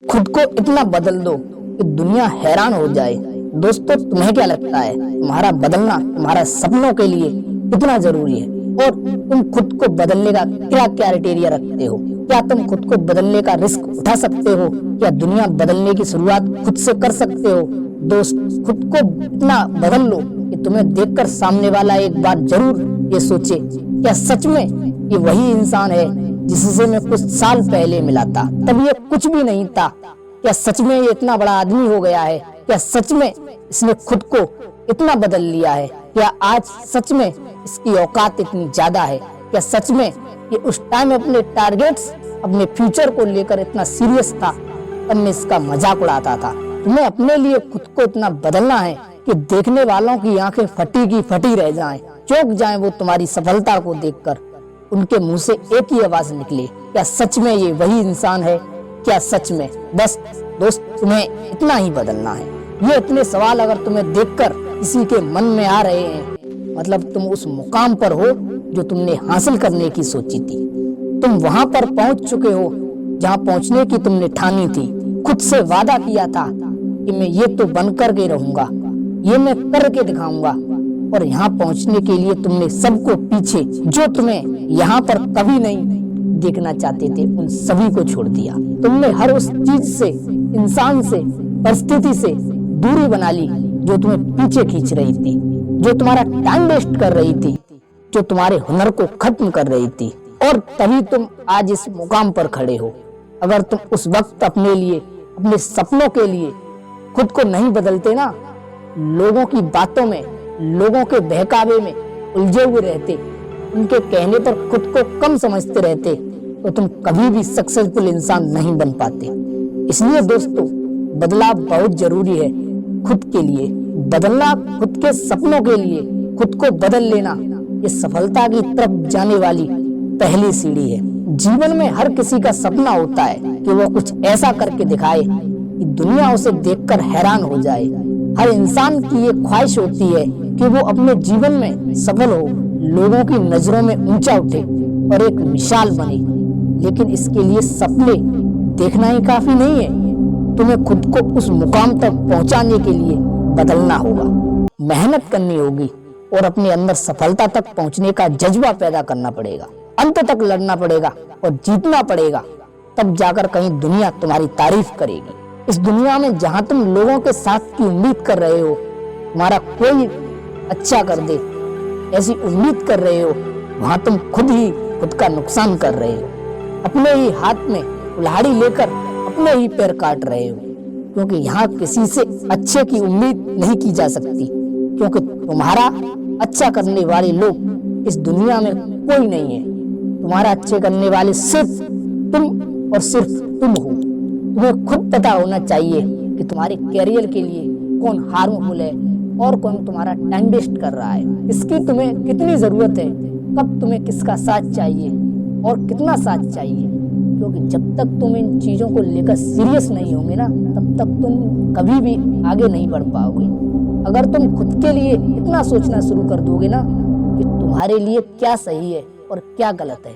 खुद को इतना बदल दो कि दुनिया हैरान हो जाए। दोस्तों, तुम्हें क्या लगता है, तुम्हारा बदलना तुम्हारा सपनों के लिए कितना जरूरी है? और तुम खुद को बदलने का क्या क्राइटेरिया रखते हो? क्या तुम खुद को बदलने का रिस्क उठा सकते हो? क्या दुनिया बदलने की शुरुआत खुद से कर सकते हो? दोस्त, खुद को इतना बदल लो कि तुम्हें देखकर सामने वाला एक बार जरूर ये सोचे, क्या सच में ये वही इंसान है जिससे मैं कुछ साल पहले मिला था? तब ये कुछ भी नहीं था। क्या सच में ये इतना बड़ा आदमी हो गया है? क्या सच में इसने खुद को इतना बदल लिया है? क्या आज सच में इसकी औकात इतनी ज्यादा है? क्या सच में ये उस टाइम अपने टारगेट्स, अपने फ्यूचर को लेकर इतना सीरियस था, तब मैं इसका मजाक उड़ाता था? तुम्हें अपने लिए खुद को इतना बदलना है कि देखने वालों की आंखें फटी की फटी रह जाएं, चौंक जाएं वो तुम्हारी सफलता को देखकर। उनके मुंह से एक ही आवाज निकले, क्या सच में ये वही इंसान है? क्या सच में? बस दोस्त, तुम्हें इतना ही बदलना है। ये इतने सवाल अगर तुम्हें देखकर किसी के मन में आ रहे हैं, मतलब तुम उस मुकाम पर हो जो तुमने हासिल करने की सोची थी। तुम वहां पर पहुंच चुके हो जहां पहुंचने की तुमने ठानी थी। खुद से वादा किया था कि मैं ये तो बन करके रहूंगा, ये मैं करके दिखाऊंगा। और यहाँ पहुंचने के लिए तुमने सबको पीछे, जो तुम्हें यहाँ पर कभी नहीं देखना चाहते थे, उन सभी को छोड़ दिया। तुमने हर उस चीज से, इंसान से, परिस्थिति से दूरी बना ली जो तुम्हें पीछे खींच रही थी, जो तुम्हारा टाइम वेस्ट कर रही थी, जो तुम्हारे हुनर को खत्म कर रही थी। और तभी तुम आज इस मुकाम पर खड़े हो। अगर तुम उस वक्त अपने लिए, अपने सपनों के लिए खुद को नहीं बदलते ना, लोगों की बातों में, लोगों के बहकावे में उलझे हुए रहते, उनके कहने पर खुद को कम समझते रहते, तो तुम कभी भी सक्सेसफुल इंसान नहीं बन पाते। इसलिए दोस्तों, बदलाव बहुत जरूरी है खुद के लिए। बदलना खुद के सपनों के लिए, खुद को बदल लेना, ये सफलता की तरफ जाने वाली पहली सीढ़ी है। जीवन में हर किसी का सपना होता है कि वो कुछ ऐसा करके दिखाए कि दुनिया उसे देखकर हैरान हो जाए। हर इंसान की ये ख्वाहिश होती है कि वो अपने जीवन में सफल हो, लोगों की नजरों में ऊंचा उठे और एक मिसाल बने। लेकिन इसके लिए सपने देखना ही काफी नहीं है, तुम्हें खुद को उस मुकाम तक पहुंचाने के लिए बदलना होगा, मेहनत करनी होगी और अपने अंदर सफलता तक पहुंचने का जज्बा पैदा करना पड़ेगा। अंत तक लड़ना पड़ेगा और जीतना पड़ेगा, तब जाकर कहीं दुनिया तुम्हारी तारीफ करेगी। इस दुनिया में जहां तुम लोगों के साथ की उम्मीद कर रहे हो, तुम्हारा कोई अच्छा कर दे, ऐसी उम्मीद कर रहे हो, वहां तुम खुद ही खुद का नुकसान कर रहे हो। अपने ही हाथ में कुल्हाड़ी लेकर अपने ही पैर काट रहे हो, क्योंकि यहाँ किसी से अच्छे की उम्मीद नहीं की जा सकती, क्योंकि तुम्हारा अच्छा करने वाले लोग इस दुनिया में कोई नहीं है। तुम्हारा अच्छे करने वाले सिर्फ तुम और सिर्फ तुम हो। तुम्हें खुद पता होना चाहिए कि तुम्हारे कैरियर के लिए कौन हार्मफुल है और कौन तुम्हारा टाइम वेस्ट कर रहा है। इसकी तुम्हें कितनी जरूरत है, कब तुम्हें किसका साथ चाहिए और कितना साथ चाहिए। क्योंकि जब तक तुम इन चीजों को लेकर सीरियस नहीं होंगे ना, तब तक तुम कभी भी आगे नहीं बढ़ पाओगे। अगर तुम खुद के लिए इतना सोचना शुरू कर दोगे ना कि तुम्हारे लिए क्या सही है और क्या गलत है,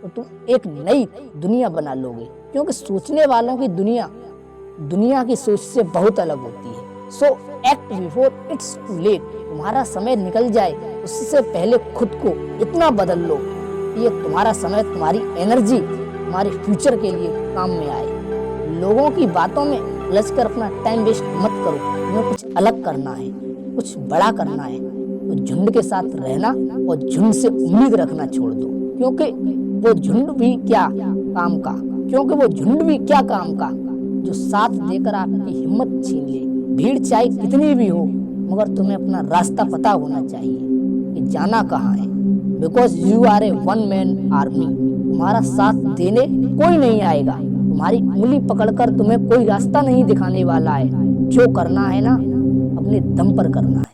तो तुम एक नई दुनिया बना लोगे। क्योंकि सोचने वालों की दुनिया की सोच से बहुत अलग होती है। So act before it's too late. तुम्हारा समय निकल जाए उससे पहले खुद को इतना बदल लो कि ये तुम्हारा समय, तुम्हारी एनर्जी तुम्हारे फ्यूचर के लिए काम में आए। लोगों की बातों में उलझ कर अपना टाइम वेस्ट मत करो। तुम्हें कुछ अलग करना है, कुछ बड़ा करना है, तो झुंड के साथ रहना और झुंड से उम्मीद रखना छोड़ दो। क्योंकि वो झुंड भी क्या काम का जो साथ देकर आपकी हिम्मत छीन ले। भीड़ चाहे कितनी भी हो, मगर तुम्हें अपना रास्ता पता होना चाहिए कि जाना कहाँ है। Because you are a one man army. तुम्हारा साथ देने कोई नहीं आएगा, तुम्हारी उंगली पकड़कर तुम्हें कोई रास्ता नहीं दिखाने वाला है। जो करना है ना, अपने दम पर करना है।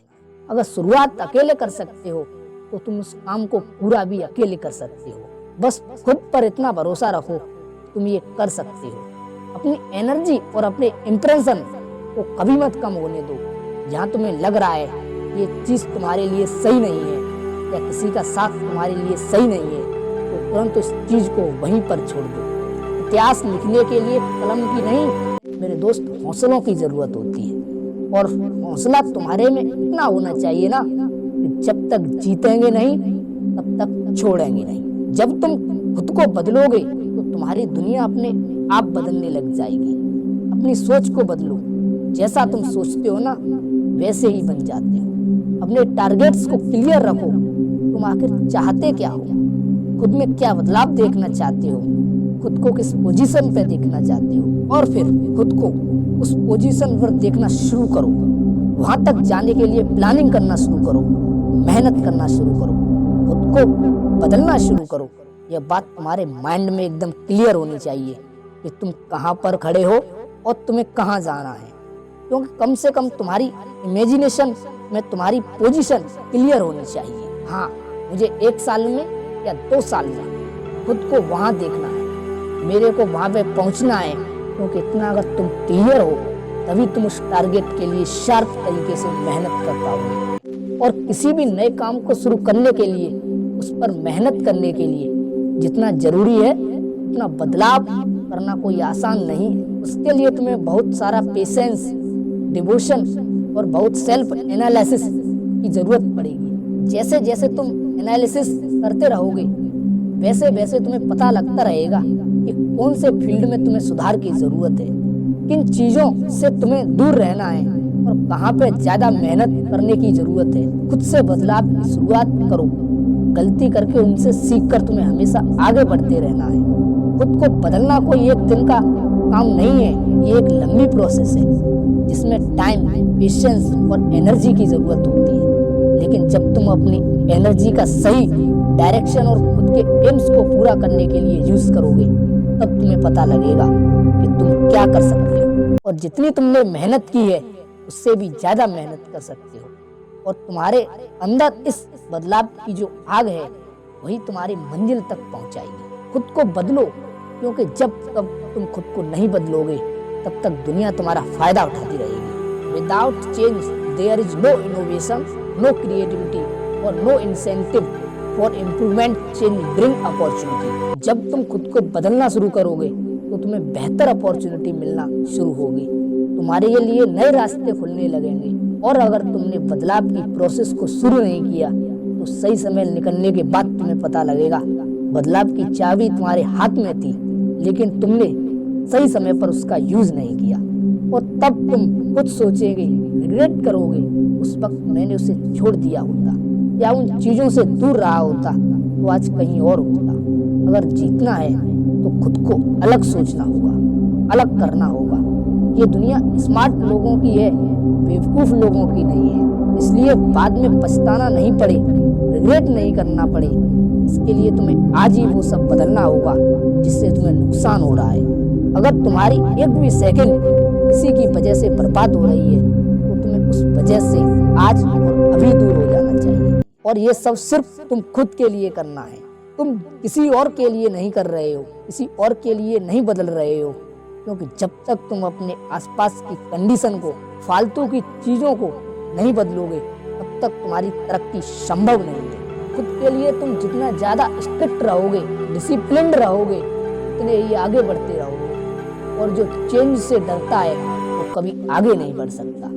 अगर शुरुआत अकेले कर सकते हो तो तुम उस काम को पूरा भी अकेले कर सकते हो। बस खुद पर इतना भरोसा रखो, तुम ये कर सकते हो। अपनी एनर्जी और अपने इंप्रेशन को कभी मत कम होने दो। जहाँ तुम्हें लग रहा है ये चीज तुम्हारे लिए सही नहीं है या किसी का साथ तुम्हारे लिए सही नहीं है, तो तुरंत उस चीज को वहीं पर छोड़ दो। इतिहास लिखने के लिए कलम की नहीं मेरे दोस्त हौसलों की जरूरत होती है। और हौसला तुम्हारे में इतना होना चाहिए ना कि जब तक जीतेंगे नहीं तब तक छोड़ेंगे नहीं। जब तुम खुद को बदलोगे तो तुम्हारी दुनिया अपने आप बदलने लग जाएगी। अपनी सोच को बदलो, जैसा तुम सोचते हो ना वैसे ही बन जाते हो। अपने टारगेट्स को क्लियर रखो, तुम आखिर चाहते क्या हो, खुद में क्या बदलाव देखना चाहते हो, खुद को किस पोजीशन पे देखना चाहते हो, और फिर खुद को उस पोजीशन पर देखना शुरू करो। वहां तक जाने के लिए प्लानिंग करना शुरू करो, मेहनत करना शुरू करो, खुद को बदलना शुरू करो। यह बात तुम्हारे माइंड में एकदम क्लियर होनी चाहिए कि तुम कहाँ पर खड़े हो और तुम्हें कहाँ जाना है। क्योंकि कम से कम तुम्हारी इमेजिनेशन में तुम्हारी पोजीशन क्लियर होनी चाहिए। हाँ, मुझे 1 साल में या 2 साल में खुद को वहाँ देखना है, मेरे को वहाँ पे पहुँचना है। क्योंकि इतना अगर तुम क्लियर हो तभी तुम उस टारगेट के लिए शार्प तरीके से मेहनत कर पाओगे। और किसी भी नए काम को शुरू करने के लिए, उस पर मेहनत करने के लिए जितना जरूरी है उतना बदलाव करना कोई आसान नहीं। उसके लिए तुम्हें बहुत सारा पेशेंस, डिवोशन और बहुत सेल्फ एनालिसिस की जरूरत पड़ेगी। जैसे जैसे तुम एनालिसिस करते रहोगे वैसे वैसे तुम्हें पता लगता रहेगा कि कौन से फील्ड में तुम्हें सुधार की जरूरत है, किन चीजों से तुम्हें दूर रहना है और कहाँ पे ज्यादा मेहनत करने की जरूरत है। खुद से बदलाव की शुरुआत करो, गलती करके उनसे सीखकर तुम्हें हमेशा आगे बढ़ते रहना है। खुद को बदलना कोई एक दिन का काम नहीं है, ये एक लंबी प्रोसेस है जिसमें टाइम, पेशेंस और एनर्जी की जरूरत होती है। लेकिन जब तुम अपनी एनर्जी का सही डायरेक्शन और खुद के एम्स को पूरा करने के लिए यूज करोगे तब तुम्हें पता लगेगा कि तुम क्या कर सकते हो और जितनी तुमने मेहनत की है उससे भी ज्यादा मेहनत कर सकते हो। और तुम्हारे अंदर इस बदलाव की जो आग है वही तुम्हारी मंजिल तक पहुंचाएगी। खुद को बदलो, क्योंकि जब तक तुम खुद को नहीं बदलोगे तब तक दुनिया तुम्हारा फायदा उठाती रहेगी। Without change there is no innovation, no creativity और no incentive for improvement. Change bring opportunity. जब तुम खुद को बदलना शुरू करोगे तो तुम्हें बेहतर अपॉर्चुनिटी मिलना शुरू होगी, तुम्हारे लिए नए रास्ते खुलने लगेंगे। और अगर तुमने बदलाव की प्रोसेस को शुरू नहीं किया तो सही समय निकलने के बाद तुम्हें पता लगेगा बदलाव की चाबी तुम्हारे हाथ में थी, लेकिन तुमने सही समय पर उसका यूज नहीं किया। और तब तुम खुद सोचेंगे, रिग्रेट करोगे, उस वक्त मैंने उसे छोड़ दिया होता या उन चीजों से दूर रहा होता तो आज कहीं और होता। अगर जीतना है तो खुद को अलग सोचना होगा, अलग करना होगा। ये दुनिया स्मार्ट लोगों की है, बेवकूफ लोगों की नहीं है। इसलिए बाद में पछताना नहीं पड़े, रिग्रेट नहीं करना पड़े, इसके लिए तुम्हें आज ही वो सब बदलना होगा जिससे तुम्हें नुकसान हो रहा है। अगर तुम्हारी एक भी सेकंड किसी की वजह से बर्बाद हो रही है तो तुम्हें उस वजह से आज और अभी दूर हो जाना चाहिए। और ये सब सिर्फ तुम खुद के लिए करना है, तुम किसी और के लिए नहीं कर रहे हो, किसी और के लिए नहीं बदल रहे हो। क्योंकि जब तक तुम अपने आसपास की कंडीशन को, फालतू की चीजों को नहीं बदलोगे तब तक तुम्हारी तरक्की संभव नहीं है। खुद के लिए तुम जितना ज्यादा स्ट्रिक्ट रहोगे, डिसिप्लिन्ड रहोगे, उतने ही आगे बढ़ते रहोगे। और जो चेंज से डरता है वो कभी आगे नहीं बढ़ सकता।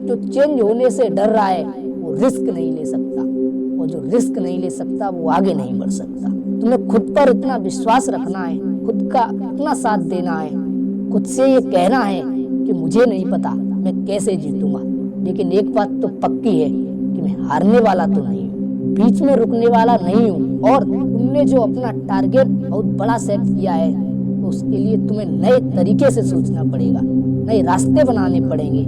जो चेंज होने से डर रहा है वो रिस्क नहीं ले सकता, और जो रिस्क नहीं ले सकता वो आगे नहीं बढ़ सकता। तुम्हें खुद पर इतना विश्वास रखना है, खुद का इतना साथ देना है, खुद से ये कहना है कि मुझे नहीं पता मैं कैसे जीतूंगा, लेकिन एक बात तो पक्की है कि मैं हारने वाला तो नहीं हूँ, बीच में रुकने वाला नहीं हूँ। और तुमने जो अपना टारगेट बहुत बड़ा सेट किया है तो उसके लिए तुम्हें नए तरीके से सोचना पड़ेगा, नए रास्ते बनाने पड़ेंगे,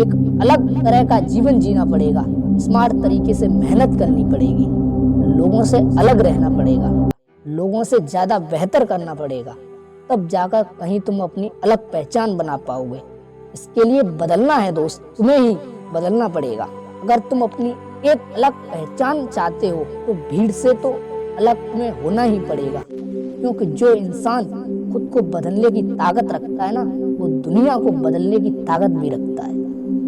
एक अलग तरह का जीवन जीना पड़ेगा, स्मार्ट तरीके से मेहनत करनी पड़ेगी, लोगों से अलग रहना पड़ेगा, लोगों से ज्यादा बेहतर करना पड़ेगा। तब जाकर कहीं तुम अपनी अलग पहचान बना पाओगे। इसके लिए बदलना है दोस्त, तुम्हें ही बदलना पड़ेगा। अगर तुम अपनी एक अलग पहचान चाहते हो तो भीड़ से तो अलग तुम्हें होना ही पड़ेगा। क्योंकि जो इंसान खुद को बदलने की ताकत रखता है ना, वो दुनिया को बदलने की ताकत भी रखता है।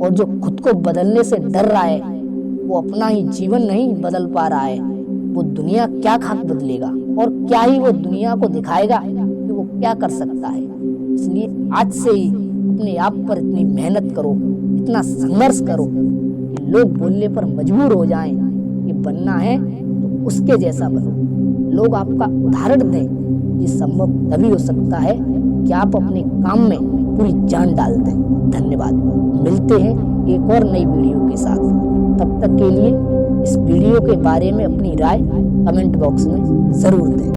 और जो खुद को बदलने से डर रहा है वो अपना ही जीवन नहीं बदल पा रहा है। वो दुनिया क्या खाक बदलेगा, और क्या ही वो दुनिया को दिखाएगा कि वो क्या कर सकता है। इसलिए आज से ही अपने आप पर इतनी मेहनत करो, इतना संघर्ष करो कि लोग बोलने पर मजबूर हो जाएं कि बनना है तो उसके जैसा बनो। लोग आपका उदाहरण दें। ये संभव तभी हो सकता है कि आप अपने काम में पूरी जान डाल दें। धन्यवाद। मिलते हैं एक और नई वीडियो के साथ। तब तक के लिए इस वीडियो के बारे में अपनी राय कमेंट बॉक्स में जरूर दें।